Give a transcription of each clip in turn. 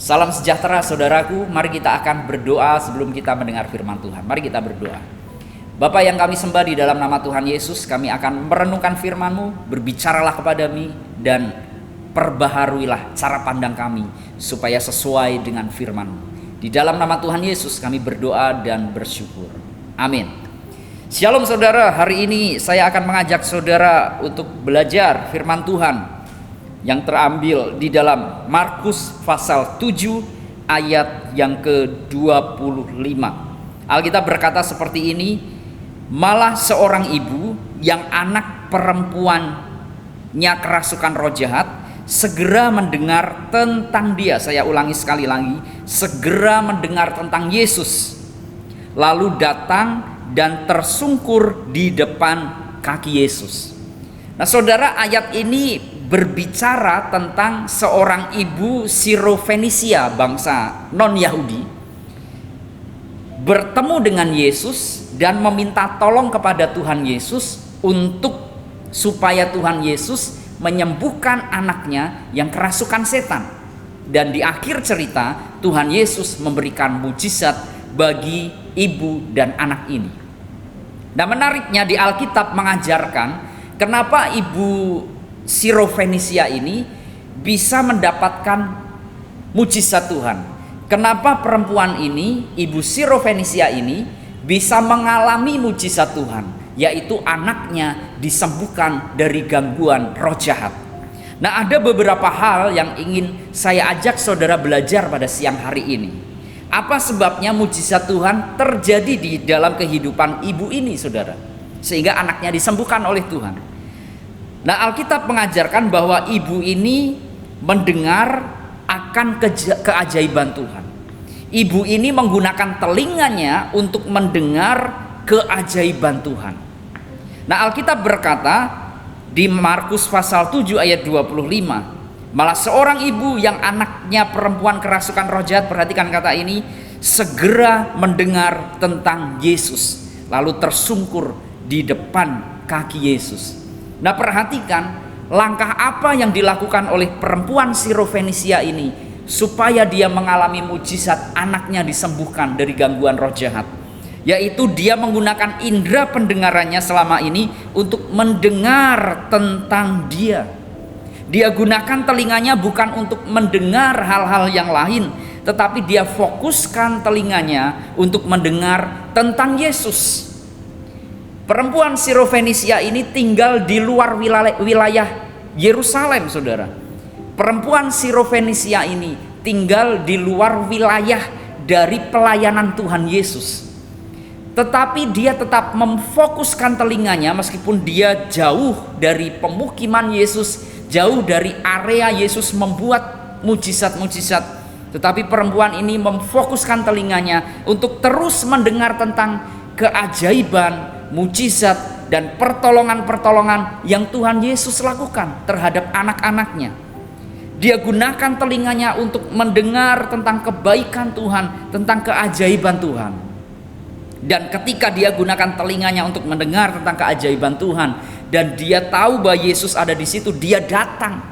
Salam sejahtera saudaraku, mari kita akan berdoa sebelum kita mendengar firman Tuhan. Mari kita berdoa. Bapa yang kami sembah, di dalam nama Tuhan Yesus kami akan merenungkan firman-Mu. Berbicaralah kepada kami dan perbaharuilah cara pandang kami supaya sesuai dengan firman-Mu. Di dalam nama Tuhan Yesus kami berdoa dan bersyukur. Amin. Shalom saudara, hari ini saya akan mengajak saudara untuk belajar firman Tuhan yang terambil di dalam Markus pasal 7 ayat yang ke-25. Alkitab berkata seperti ini, malah seorang ibu yang anak perempuannya kerasukan roh jahat segera mendengar tentang dia. Saya ulangi sekali lagi, segera mendengar tentang Yesus, lalu datang dan tersungkur di depan kaki Yesus. Nah saudara, ayat ini berbicara tentang seorang ibu Sirofenisia, bangsa non-Yahudi, bertemu dengan Yesus dan meminta tolong kepada Tuhan Yesus supaya Tuhan Yesus menyembuhkan anaknya yang kerasukan setan. Dan di akhir cerita Tuhan Yesus memberikan mujizat bagi ibu dan anak ini. Nah menariknya di Alkitab mengajarkan kenapa ibu Sirofenisia ini bisa mendapatkan mujizat Tuhan. Kenapa perempuan ini, ibu Sirofenisia ini, bisa mengalami mujizat Tuhan, yaitu anaknya disembuhkan dari gangguan roh jahat. Nah ada beberapa hal yang ingin saya ajak saudara belajar pada siang hari ini. Apa sebabnya mujizat Tuhan terjadi di dalam kehidupan ibu ini saudara, sehingga anaknya disembuhkan oleh Tuhan. Nah Alkitab mengajarkan bahwa ibu ini mendengar akan keajaiban Tuhan. Ibu ini menggunakan telinganya untuk mendengar keajaiban Tuhan. Nah Alkitab berkata di Markus pasal 7 ayat 25, malah seorang ibu yang anaknya perempuan kerasukan roh jahat, perhatikan kata ini, segera mendengar tentang Yesus lalu tersungkur di depan kaki Yesus. Nah perhatikan langkah apa yang dilakukan oleh perempuan Sirofenisia ini supaya dia mengalami mujizat anaknya disembuhkan dari gangguan roh jahat, yaitu dia menggunakan indera pendengarannya selama ini untuk mendengar tentang dia. Dia gunakan telinganya bukan untuk mendengar hal-hal yang lain, tetapi dia fokuskan telinganya untuk mendengar tentang Yesus. Perempuan Sirofenisia ini tinggal di luar wilayah Yerusalem saudara. Perempuan Sirofenisia ini tinggal di luar wilayah dari pelayanan Tuhan Yesus. Tetapi dia tetap memfokuskan telinganya meskipun dia jauh dari pemukiman Yesus, jauh dari area Yesus membuat mujizat-mujizat. Tetapi perempuan ini memfokuskan telinganya untuk terus mendengar tentang keajaiban, mujizat dan pertolongan-pertolongan yang Tuhan Yesus lakukan terhadap anak-anaknya. Dia gunakan telinganya untuk mendengar tentang kebaikan Tuhan, tentang keajaiban Tuhan. Dan ketika dia gunakan telinganya untuk mendengar tentang keajaiban Tuhan dan dia tahu bahwa Yesus ada di situ, dia datang.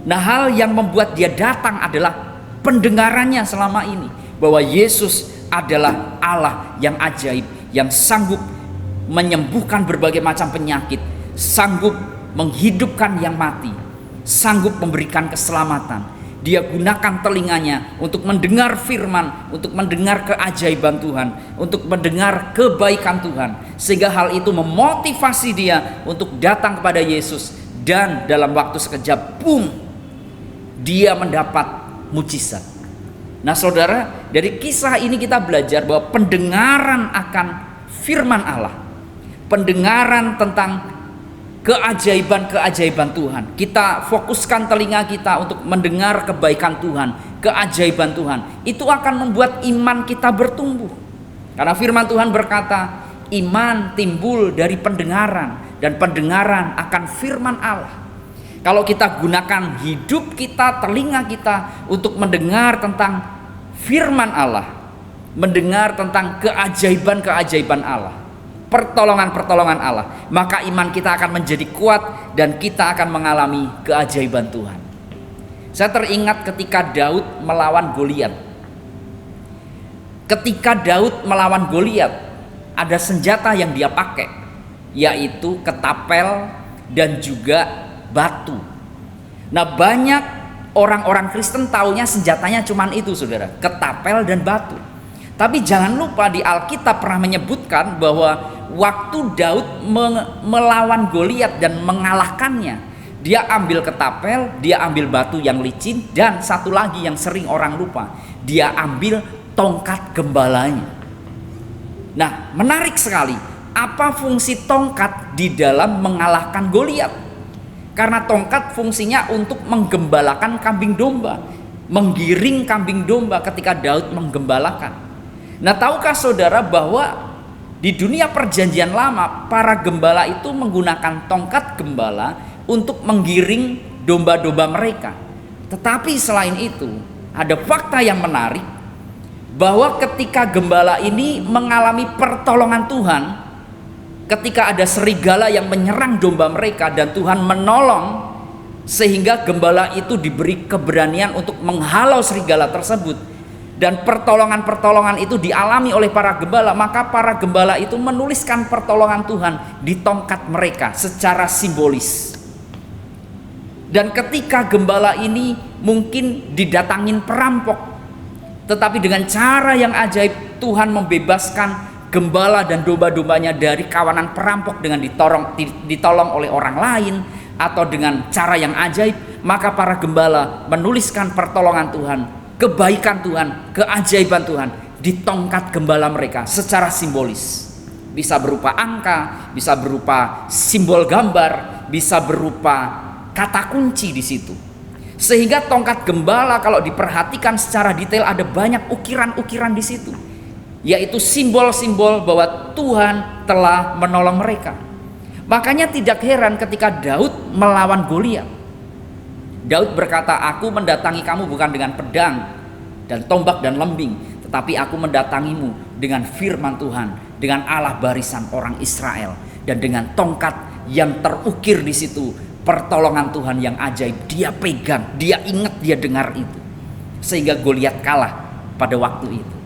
Nah, hal yang membuat dia datang adalah pendengarannya selama ini bahwa Yesus adalah Allah yang ajaib, yang sanggup menyembuhkan berbagai macam penyakit, sanggup menghidupkan yang mati, sanggup memberikan keselamatan. Dia gunakan telinganya untuk mendengar firman, untuk mendengar keajaiban Tuhan, untuk mendengar kebaikan Tuhan, sehingga hal itu memotivasi dia untuk datang kepada Yesus. Dan dalam waktu sekejap, boom, dia mendapat mujizat. Nah saudara, dari kisah ini kita belajar bahwa pendengaran akan firman Allah, pendengaran tentang keajaiban-keajaiban Tuhan, kita fokuskan telinga kita untuk mendengar kebaikan Tuhan, keajaiban Tuhan, itu akan membuat iman kita bertumbuh. Karena firman Tuhan berkata, iman timbul dari pendengaran, dan pendengaran akan firman Allah. Kalau kita gunakan hidup kita, telinga kita untuk mendengar tentang firman Allah, mendengar tentang keajaiban-keajaiban Allah, pertolongan-pertolongan Allah, maka iman kita akan menjadi kuat dan kita akan mengalami keajaiban Tuhan. Saya teringat ketika Daud melawan Goliat. Ketika Daud melawan Goliat, ada senjata yang dia pakai, yaitu ketapel dan juga batu. Nah, banyak orang-orang Kristen taunya senjatanya cuman itu, saudara, ketapel dan batu. Tapi jangan lupa di Alkitab pernah menyebutkan bahwa waktu Daud melawan Goliat dan mengalahkannya, dia ambil ketapel, dia ambil batu yang licin, dan satu lagi yang sering orang lupa, dia ambil tongkat gembalanya. Nah, menarik sekali, apa fungsi tongkat di dalam mengalahkan Goliat? Karena tongkat fungsinya untuk menggembalakan kambing domba, menggiring kambing domba ketika Daud menggembalakan. Nah, tahukah saudara bahwa di dunia perjanjian lama para gembala itu menggunakan tongkat gembala untuk menggiring domba-domba mereka. Tetapi selain itu, ada fakta yang menarik bahwa ketika gembala ini mengalami pertolongan Tuhan, ketika ada serigala yang menyerang domba mereka dan Tuhan menolong sehingga gembala itu diberi keberanian untuk menghalau serigala tersebut, dan pertolongan-pertolongan itu dialami oleh para gembala, maka para gembala itu menuliskan pertolongan Tuhan di tongkat mereka secara simbolis. Dan ketika gembala ini mungkin didatangin perampok, tetapi dengan cara yang ajaib Tuhan membebaskan gembala dan domba-dombanya dari kawanan perampok dengan ditolong oleh orang lain atau dengan cara yang ajaib, maka para gembala menuliskan pertolongan Tuhan, kebaikan Tuhan, keajaiban Tuhan di tongkat gembala mereka secara simbolis. Bisa berupa angka, bisa berupa simbol gambar, bisa berupa kata kunci di situ. Sehingga tongkat gembala kalau diperhatikan secara detail ada banyak ukiran-ukiran di situ, yaitu simbol-simbol bahwa Tuhan telah menolong mereka. Makanya tidak heran ketika Daud melawan Goliat, Daud berkata, "Aku mendatangi kamu bukan dengan pedang dan tombak dan lembing, tetapi aku mendatangimu dengan firman Tuhan, dengan Allah barisan orang Israel, dan dengan tongkat yang terukir di situ pertolongan Tuhan yang ajaib." Dia pegang, dia ingat, dia dengar itu, sehingga Goliat kalah pada waktu itu.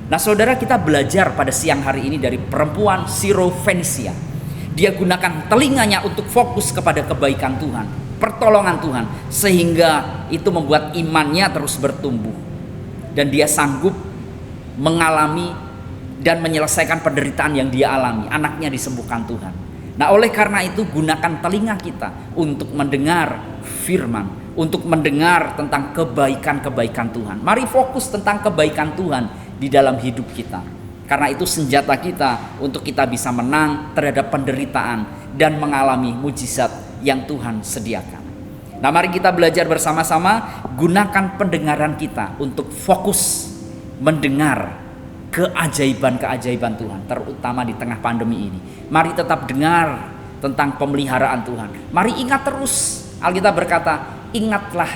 Nah, saudara, kita belajar pada siang hari ini dari perempuan Sirofenisia. Dia gunakan telinganya untuk fokus kepada kebaikan Tuhan, pertolongan Tuhan, sehingga itu membuat imannya terus bertumbuh dan dia sanggup mengalami dan menyelesaikan penderitaan yang dia alami. Anaknya disembuhkan Tuhan. Nah, oleh karena itu gunakan telinga kita untuk mendengar firman, untuk mendengar tentang kebaikan-kebaikan Tuhan. Mari fokus tentang kebaikan Tuhan di dalam hidup kita, karena itu senjata kita untuk kita bisa menang terhadap penderitaan dan mengalami mujizat yang Tuhan sediakan. Nah, mari kita belajar bersama-sama, gunakan pendengaran kita untuk fokus mendengar keajaiban-keajaiban Tuhan, terutama di tengah pandemi ini. Mari tetap dengar tentang pemeliharaan Tuhan. Mari ingat terus, Alkitab berkata, ingatlah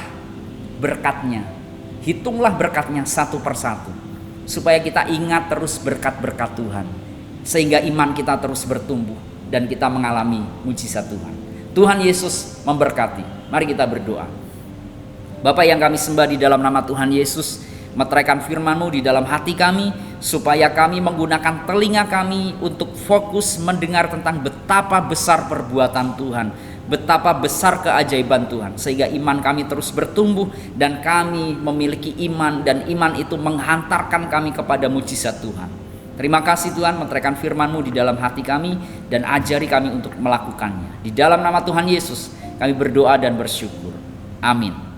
berkatnya, hitunglah berkatnya satu persatu, supaya kita ingat terus berkat-berkat Tuhan, sehingga iman kita terus bertumbuh dan kita mengalami mujizat Tuhan. Tuhan Yesus memberkati. Mari kita berdoa. Bapa yang kami sembah, di dalam nama Tuhan Yesus, meteraikan firman-Mu di dalam hati kami, supaya kami menggunakan telinga kami untuk fokus mendengar tentang betapa besar perbuatan Tuhan, betapa besar keajaiban Tuhan, sehingga iman kami terus bertumbuh dan kami memiliki iman, dan iman itu menghantarkan kami kepada mujizat Tuhan. Terima kasih Tuhan, meteraikan firman-Mu di dalam hati kami dan ajari kami untuk melakukannya. Di dalam nama Tuhan Yesus kami berdoa dan bersyukur. Amin.